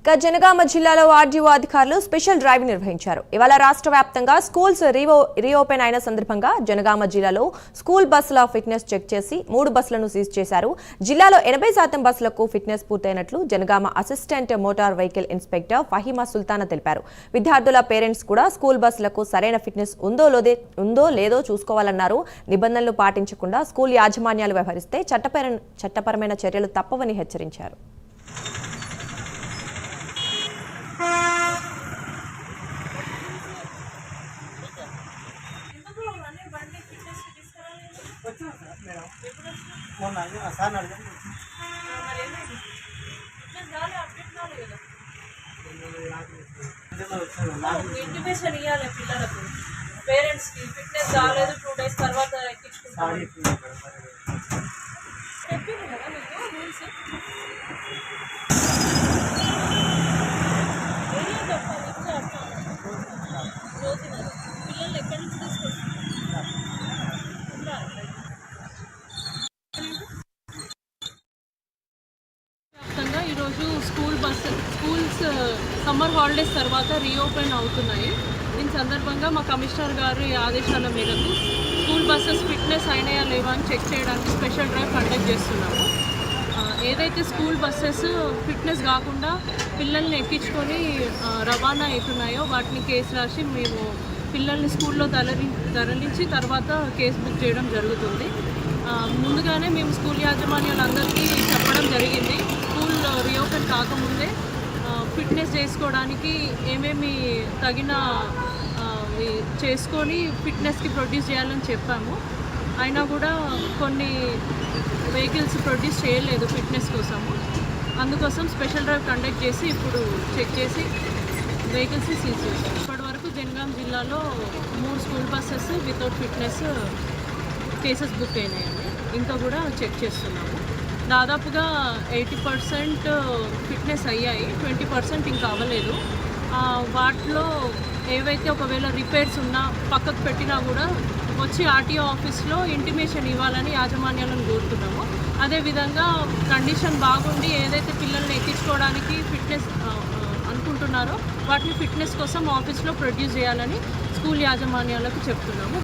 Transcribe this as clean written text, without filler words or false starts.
జనగామ జిల్లాలో ఆర్డీఓ అధికారులు special drive నిర్వహించారు. ఇవాళ రాష్ట్ర వ్యాప్తంగా స్కూల్స్ రీఓపెన్ అయిన సందర్భంగా జనగామ జిల్లాలో స్కూల్ బస్సుల ఫిట్నెస్ చెక్ చేసి 3 బస్సులను సీజ్ చేశారు. జిల్లాలో 80% బస్సులకు ఫిట్నెస్ పూర్తయినట్లు Jangaon assistant motor vehicle inspector Faheema Sultana తెలిపారు. విద్యార్థుల పేరెంట్స్ కూడా స్కూల్ బస్సులకు సరైన ఫిట్నెస్ ఉందో లేదో చూసుకోవాలన్నారు. నిబంధనలు పాటించకుండా స్కూల్ యాజమాన్యాలు వ్యవహరిస్తే చట్టపరమైన చర్యలు తప్పవని హెచ్చరించారు. ఇంటిమేషన్ ఇవ్వాలి పిల్లలకు, పేరెంట్స్ కి ఫిట్నెస్ కాలేదు 2 days తర్వాత ఎక్కించుకుంటారు. చెప్పింది కదా మీకు రూల్స్ పిల్లలు ఎక్కడి నుంచి తీసుకొస్తారు. ఈరోజు స్కూల్స్ సమ్మర్ హాలిడేస్ తర్వాత రీఓపెన్ అవుతున్నాయి. దీని సందర్భంగా మా కమిషనర్ గారి ఆదేశాల మేరకు స్కూల్ బస్సెస్ ఫిట్నెస్ అయినాయా లేవా అని చెక్ చేయడానికి స్పెషల్ డ్రైవ్ కండక్ట్ చేస్తున్నాము. ఏదైతే స్కూల్ బస్సెస్ ఫిట్నెస్ కాకుండా పిల్లల్ని ఎక్కించుకొని రవాణా అవుతున్నాయో వాటిని కేసు రాసి మేము పిల్లల్ని స్కూల్లో తరలించి తర్వాత కేసు బుక్ చేయడం జరుగుతుంది. ముందుగానే మేము స్కూల్ యాజమాన్యాలందరికీ చెప్పడం జరిగింది. స్కూల్ రీఓపెన్ కాకముందే ఫిట్నెస్ చేసుకోవడానికి ఏమేమి తగిన చేసుకొని ఫిట్నెస్కి ప్రొడ్యూస్ చేయాలని చెప్పాము. అయినా కూడా కొన్ని వెహికల్స్ ప్రొడ్యూస్ చేయలేదు ఫిట్నెస్ కోసము. అందుకోసం స్పెషల్ డ్రైవ్ కండక్ట్ చేసి ఇప్పుడు చెక్ చేసి వెహికల్స్ సీజ్ చేశాం. ఇప్పటి వరకు జనగాం జిల్లాలో 3 school buses without fitness cases book అయినాయండి. ఇంకా కూడా చెక్ చేస్తున్నాము. దాదాపుగా 80% ఫిట్నెస్ అయ్యాయి, 20% ఇంకా అవ్వలేదు. వాటిలో ఏవైతే ఒకవేళ రిపేర్స్ ఉన్నా పక్కకు పెట్టినా కూడా వచ్చి ఆర్టీఓ ఆఫీస్లో ఇంటిమేషన్ ఇవ్వాలని యాజమాన్యాలను కోరుతున్నాము. అదేవిధంగా కండిషన్ బాగుండి ఏదైతే పిల్లల్ని ఎక్కించుకోవడానికి ఫిట్నెస్ అనుకుంటున్నారో వాటిని ఫిట్నెస్ కోసం ఆఫీస్లో ప్రొడ్యూస్ చేయాలని స్కూల్ యాజమాన్యాలకు చెప్తున్నాము.